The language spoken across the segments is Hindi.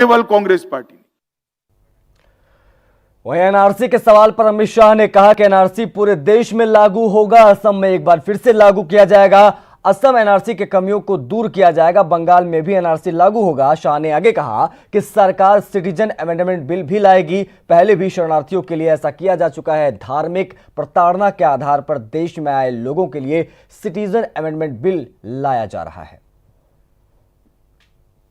केवल कांग्रेस पार्टी। वहीं एनआरसी के सवाल पर अमित शाह ने कहा कि एनआरसी पूरे देश में लागू होगा, असम में एक बार फिर से लागू किया जाएगा। असम एनआरसी के कमियों को दूर किया जाएगा, बंगाल में भी एनआरसी लागू होगा। शाह ने आगे कहा कि सरकार सिटीजन अमेंडमेंट बिल भी लाएगी। पहले भी शरणार्थियों के लिए ऐसा किया जा चुका है। धार्मिक प्रताड़ना के आधार पर देश में आए लोगों के लिए सिटीजन अमेंडमेंट बिल लाया जा रहा है।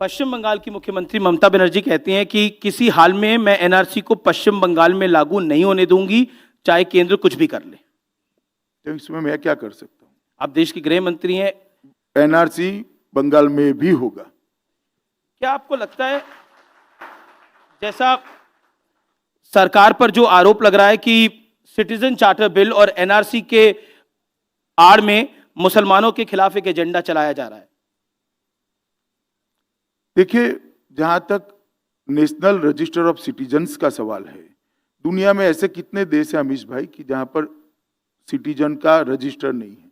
पश्चिम बंगाल की मुख्यमंत्री ममता बनर्जी कहती हैं कि किसी हाल में मैं एनआरसी को पश्चिम बंगाल में लागू नहीं होने दूंगी, चाहे केंद्र कुछ भी कर ले। तो इसमें मैं क्या कर सकता हूं? आप देश के गृह मंत्री हैं। एनआरसी बंगाल में भी होगा। क्या आपको लगता है, जैसा सरकार पर जो आरोप लग रहा है कि सिटीजन चार्टर बिल और एनआरसी के आड़ में मुसलमानों के खिलाफ एक एजेंडा चलाया जा रहा है? देखिए, जहां तक नेशनल रजिस्टर ऑफ सिटीजन्स का सवाल है, दुनिया में ऐसे कितने देश हैं अमीश भाई कि जहां पर सिटीजन का रजिस्टर नहीं है?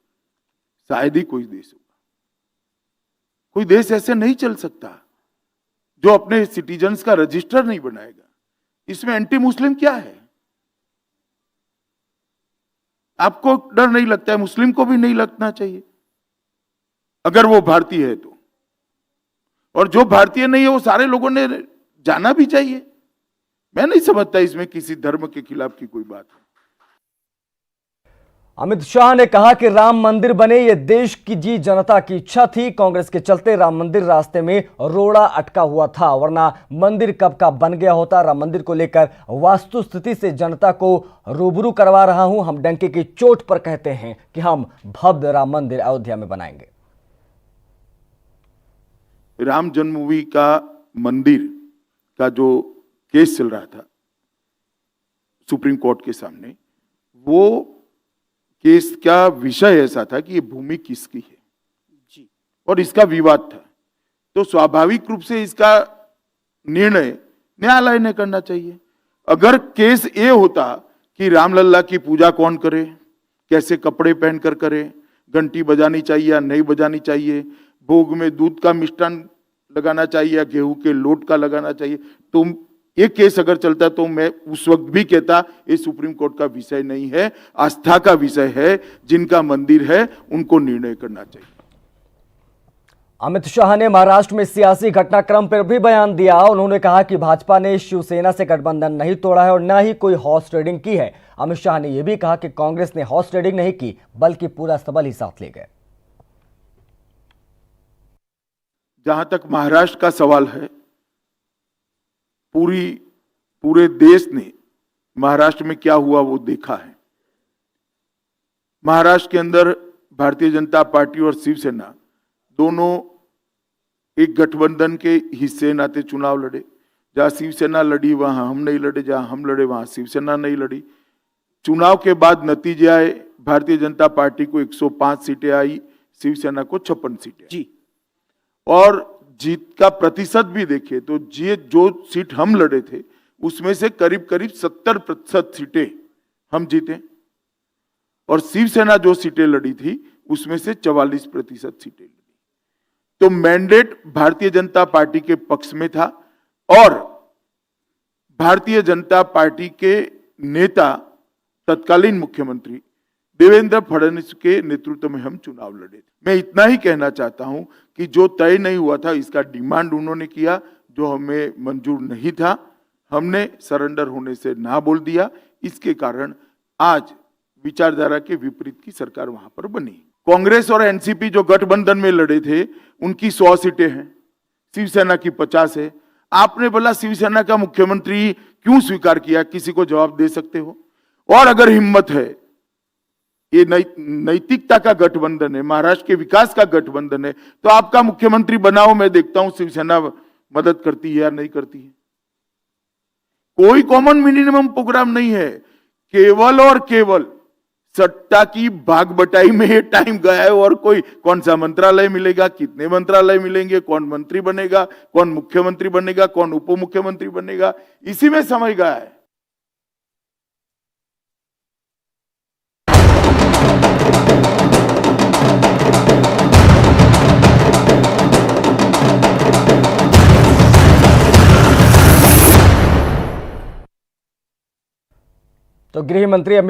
शायद ही कोई देश होगा। कोई देश ऐसे नहीं चल सकता जो अपने सिटीजन्स का रजिस्टर नहीं बनाएगा। इसमें एंटी मुस्लिम क्या है? आपको डर नहीं लगता है? मुस्लिम को भी नहीं लगना चाहिए अगर वो भारतीय है तो। और जो भारतीय नहीं है वो सारे लोगों ने जाना भी चाहिए। मैं नहीं समझता इसमें किसी धर्म के खिलाफ की कोई बात है। अमित शाह ने कहा कि राम मंदिर बने, ये देश की जी जनता की इच्छा थी। कांग्रेस के चलते राम मंदिर रास्ते में रोड़ा अटका हुआ था, वरना मंदिर कब का बन गया होता। राम मंदिर को लेकर वास्तु स्थिति से जनता को रूबरू करवा रहा हूं। हम डंके की चोट पर कहते हैं कि हम भव्य राम मंदिर अयोध्या में बनाएंगे। राम जन्मभूमि का मंदिर का जो केस चल रहा था सुप्रीम कोर्ट के सामने, वो केस का विषय ऐसा था कि ये भूमि किसकी है जी, और इसका विवाद था। तो स्वाभाविक रूप से इसका निर्णय न्यायालय ने करना चाहिए। अगर केस ये होता कि रामलल्ला की पूजा कौन करे, कैसे कपड़े पहनकर करे, घंटी बजानी चाहिए या नहीं बजानी चाहिए, भोग में दूध का मिष्टान लगाना चाहिए या गेहूं के लोट का लगाना चाहिए, तो ये केस अगर चलता तो मैं उस वक्त भी कहता ये सुप्रीम कोर्ट का विषय नहीं है, आस्था का विषय है। जिनका मंदिर है उनको निर्णय करना चाहिए। अमित शाह ने महाराष्ट्र में सियासी घटनाक्रम पर भी बयान दिया। उन्होंने कहा कि भाजपा ने शिवसेना से गठबंधन नहीं तोड़ा है और न ही कोई हॉर्स ट्रेडिंग की है। अमित शाह ने यह भी कहा कि कांग्रेस ने हॉर्स ट्रेडिंग नहीं की, बल्कि पूरा सबल ही साथ ले गए। जहां तक महाराष्ट्र का सवाल है, पूरे देश ने महाराष्ट्र में क्या हुआ वो देखा है। महाराष्ट्र के अंदर भारतीय जनता पार्टी और शिवसेना दोनों एक गठबंधन के हिस्से नाते चुनाव लड़े। जहां शिवसेना लड़ी वहां हम नहीं लड़े, जहां हम लड़े वहां शिवसेना नहीं लड़ी। चुनाव के बाद नतीजे आए, भारतीय जनता पार्टी को 105 सीटें आई, शिवसेना को 56 सीटें जी। और जीत का प्रतिशत भी देखे तो जो सीट हम लड़े थे उसमें से करीब 70% सीटें हम जीते, और शिवसेना जो सीटें लड़ी थी उसमें से 44% सीटें लड़ी। तो मैंडेट भारतीय जनता पार्टी के पक्ष में था, और भारतीय जनता पार्टी के नेता तत्कालीन मुख्यमंत्री देवेंद्र फडणवीस के नेतृत्व में हम चुनाव लड़े थे। मैं इतना ही कहना चाहता हूं कि जो तय नहीं हुआ था इसका डिमांड उन्होंने किया, जो हमें मंजूर नहीं था हमने सरेंडर होने से ना बोल दिया। इसके कारण आज विचारधारा के विपरीत की सरकार वहां पर बनी। कांग्रेस और एनसीपी जो गठबंधन में लड़े थे उनकी 100 सीटें हैं, शिवसेना की 50 है। आपने बोला शिवसेना का मुख्यमंत्री क्यों स्वीकार किया? किसी को जवाब दे सकते हो? और अगर हिम्मत है, ये नैतिकता का गठबंधन है, महाराष्ट्र के विकास का गठबंधन है, तो आपका मुख्यमंत्री बनाओ। मैं देखता हूं शिवसेना मदद करती है या नहीं करती है। कोई कॉमन मिनिमम प्रोग्राम नहीं है, केवल और केवल सट्टा की भाग बटाई में ये टाइम गया है। और कोई कौन सा मंत्रालय मिलेगा, कितने मंत्रालय मिलेंगे, कौन मंत्री बनेगा, कौन मुख्यमंत्री बनेगा, कौन उप मुख्यमंत्री बनेगा, इसी में समय गया है। तो गृह मंत्री अमित